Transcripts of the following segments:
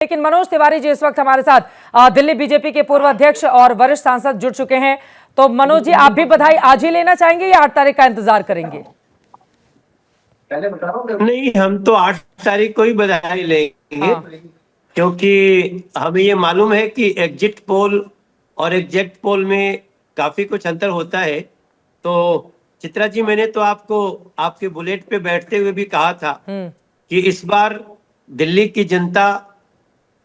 लेकिन मनोज तिवारी जी इस वक्त हमारे साथ दिल्ली बीजेपी के पूर्व अध्यक्ष और वरिष्ठ सांसद जुड़ चुके हैं। तो मनोज जी, आप भी बधाई आज ही लेना चाहेंगे या 8 तारीख का इंतजार करेंगे? नहीं, हम तो 8 तारीख को ही बधाई लेंगे। क्योंकि हमें ये मालूम है कि एग्जिट पोल और एग्जैक्ट पोल में काफी कुछ अंतर होता है। तो चित्रा जी, मैंने तो आपको आपके बुलेट पे बैठते हुए भी कहा था कि इस बार दिल्ली की जनता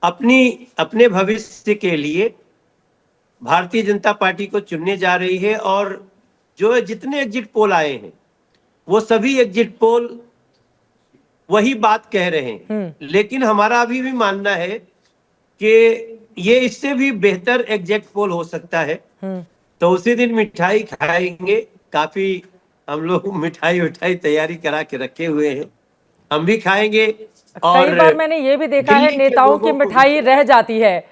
अपने भविष्य के लिए भारतीय जनता पार्टी को चुनने जा रही है। और जो जितने एग्जिट पोल आए हैं वो सभी एग्जिट पोल वही बात कह रहे हैं। लेकिन हमारा अभी भी मानना है कि ये इससे भी बेहतर एग्जिट पोल हो सकता है। तो उसी दिन मिठाई खाएंगे। काफी हम लोग मिठाई तैयारी करा के रखे हुए हैं, हम भी खाएंगे। और कई बार मैंने ये भी देखा है नेताओं की मिठाई रह जाती है,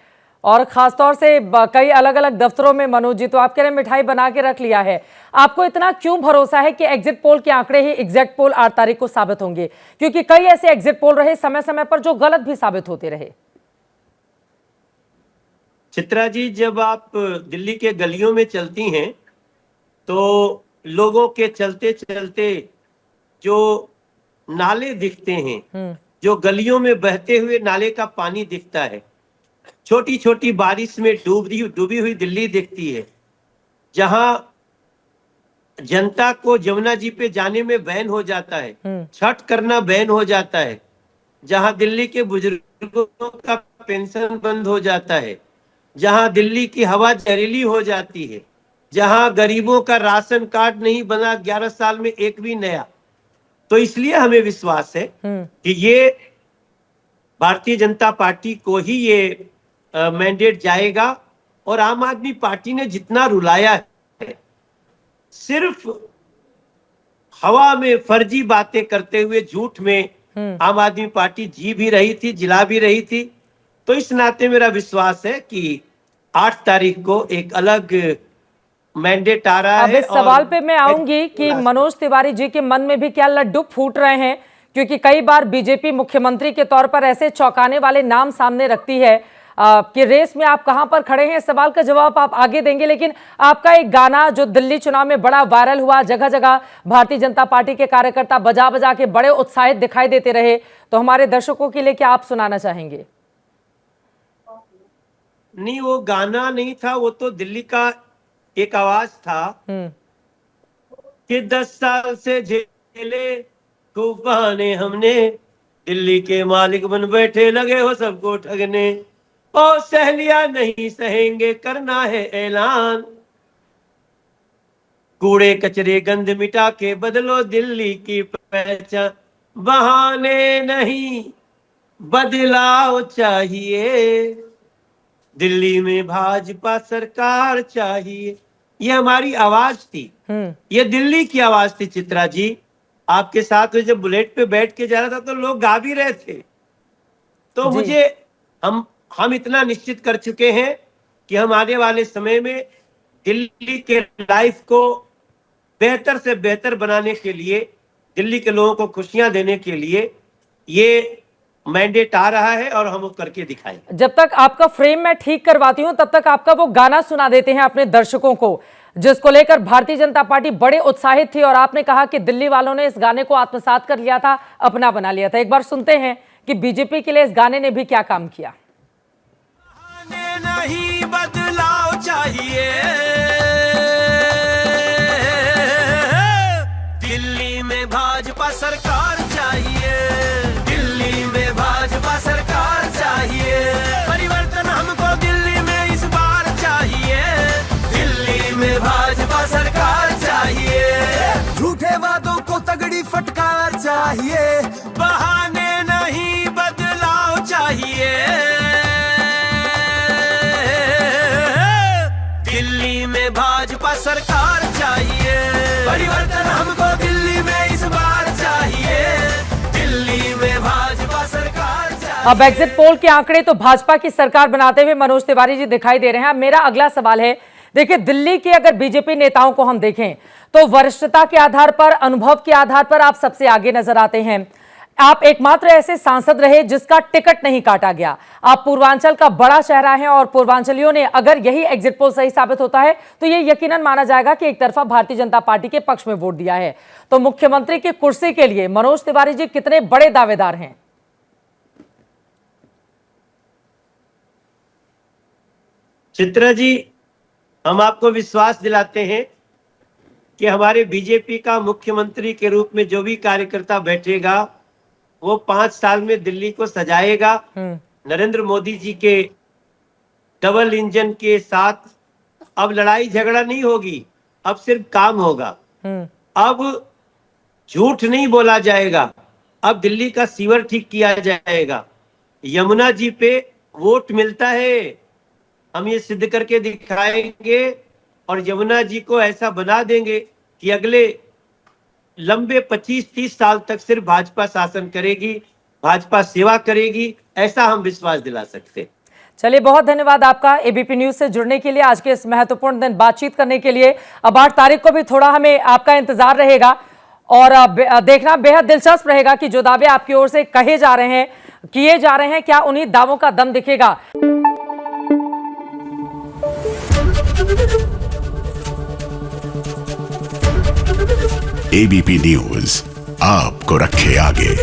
और खासतौर से कई अलग अलग दफ्तरों में। मनोज जी, तो आप कह रहे हैं मिठाई बना के रख लिया है। आपको इतना क्यों भरोसा है कि एग्जिट पोल के आंकड़े ही एग्जैक्ट पोल 8 तारीख को साबित होंगे? क्योंकि कई ऐसे एग्जिट पोल रहे समय समय पर जो गलत भी साबित होते रहे। चित्रा जी, जब आप दिल्ली के गलियों में चलती हैं तो लोगों के चलते चलते जो नाले दिखते हैं, जो गलियों में बहते हुए नाले का पानी दिखता है, छोटी छोटी बारिश में डूबी हुई दिल्ली दिखती है, जहां जनता को जमुना जी पे जाने में बैन हो जाता है, छठ करना बैन हो जाता है, जहां दिल्ली के बुजुर्गों का पेंशन बंद हो जाता है, जहां दिल्ली की हवा जहरीली हो जाती है, जहां गरीबों का राशन कार्ड नहीं बना 11 साल में एक भी नया। तो इसलिए हमें विश्वास है कि ये भारतीय जनता पार्टी को ही ये मैंडेट जाएगा। और आम आदमी पार्टी ने जितना रुलाया है, सिर्फ हवा में फर्जी बातें करते हुए झूठ में आम आदमी पार्टी जी भी रही थी, जिला भी रही थी। तो इस नाते मेरा विश्वास है कि 8 तारीख को एक अलग मैंडेट आ रहा है। अब इस सवाल पे मैं आऊंगी कि मनोज तिवारी जी के मन में भी क्या लड्डू फूट रहे हैं, क्योंकि कई बार बीजेपी मुख्यमंत्री के तौर पर ऐसे चौंकाने वाले नाम सामने रखती है कि रेस में आप कहां पर खड़े हैं। सवाल का जवाब आप आगे देंगे, लेकिन आपका एक गाना जो दिल्ली चुनाव में बड़ा वायरल हुआ, जगह जगह भारतीय जनता पार्टी के कार्यकर्ता बजा बजा के बड़े उत्साहित दिखाई देते रहे, तो हमारे दर्शकों के लिए क्या आप सुनाना चाहेंगे? नहीं, वो गाना नहीं था, वो तो दिल्ली का एक आवाज था कि 10 साल से झेले तूफाने हमने, दिल्ली के मालिक बन बैठे लगे हो सबको ठगने, और सहेलिया नहीं सहेंगे करना है ऐलान, कूड़े कचरे गंद मिटा के बदलो दिल्ली की पहचान, बहाने नहीं बदलाव चाहिए, दिल्ली में भाजपा सरकार चाहिए। ये हमारी आवाज थी, ये दिल्ली की आवाज थी। चित्रा जी, आपके साथ जब बुलेट पे बैठ के जा रहा था तो लोग गा भी रहे थे। तो मुझे हम इतना निश्चित कर चुके हैं कि हम आने वाले समय में दिल्ली के लाइफ को बेहतर से बेहतर बनाने के लिए, दिल्ली के लोगों को खुशियां देने के लिए ये मैंडेट आ रहा है और हम वो करके दिखाएंगे। जब तक आपका फ्रेम मैं ठीक करवाती हूं, तब तक आपका वो गाना सुना देते हैं अपने दर्शकों को, जिसको लेकर भारतीय जनता पार्टी बड़े उत्साहित थी और आपने कहा कि दिल्ली वालों ने इस गाने को आत्मसात कर लिया था, अपना बना लिया था। एक बार सुनते हैं कि बीजेपी के लिए इस गाने ने भी क्या काम किया। नहीं बदलाव चाहिए, दिल्ली में भाजपा सरकार चाहिए, दिल्ली में भाजपा सरकार चाहिए, परिवर्तन हमको दिल्ली में इस बार चाहिए, दिल्ली में भाजपा सरकार चाहिए, झूठे वादों को तगड़ी फटकार चाहिए, बहाने नहीं बदलाव चाहिए, दिल्ली में भाजपा सरकार चाहिए, परिवर्तन हमको दिल्ली में इस बार चाहिए, दिल्ली में भाजपा सरकार चाहिए। अब एग्जिट पोल के आंकड़े तो भाजपा की सरकार बनाते हुए मनोज तिवारी जी दिखाई दे रहे हैं। मेरा अगला सवाल है, देखिए दिल्ली के अगर बीजेपी नेताओं को हम देखें तो वरिष्ठता के आधार पर, अनुभव के आधार पर आप सबसे आगे नजर आते हैं। आप एकमात्र ऐसे सांसद रहे जिसका टिकट नहीं काटा गया। आप पूर्वांचल का बड़ा चेहरा हैं और पूर्वांचलियों ने अगर यही एग्जिट पोल सही साबित होता है तो ये यकीनन माना जाएगा कि एक तरफा भारतीय जनता पार्टी के पक्ष में वोट दिया है। तो मुख्यमंत्री की कुर्सी के लिए मनोज तिवारी जी कितने बड़े दावेदार हैं? चित्रा जी, हम आपको विश्वास दिलाते हैं कि हमारे बीजेपी का मुख्यमंत्री के रूप में जो भी कार्यकर्ता बैठेगा वो 5 साल में दिल्ली को सजाएगा। नरेंद्र मोदी जी के डबल इंजन के साथ अब लड़ाई झगड़ा नहीं होगी, अब सिर्फ काम होगा। अब झूठ नहीं बोला जाएगा, अब दिल्ली का सीवर ठीक किया जाएगा। यमुना जी पे वोट मिलता है, हम ये सिद्ध करके दिखाएंगे और यमुना जी को ऐसा बना देंगे कि अगले लंबे 25-30 साल तक सिर्फ भाजपा शासन करेगी, भाजपा सेवा करेगी, ऐसा हम विश्वास दिला सकते हैं। चलिए, बहुत धन्यवाद आपका एबीपी न्यूज से जुड़ने के लिए, आज के इस महत्वपूर्ण दिन बातचीत करने के लिए। अब 8 तारीख को भी थोड़ा हमें आपका इंतजार रहेगा और देखना बेहद दिलचस्प रहेगा कि जो दावे आपकी ओर से कहे जा रहे हैं, किए जा रहे हैं, क्या उन्हीं दावों का दम दिखेगा। एबीपी न्यूज आपको रखे आगे।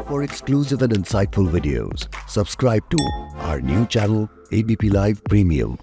For exclusive and insightful videos, subscribe to our new channel ABP Live Premium.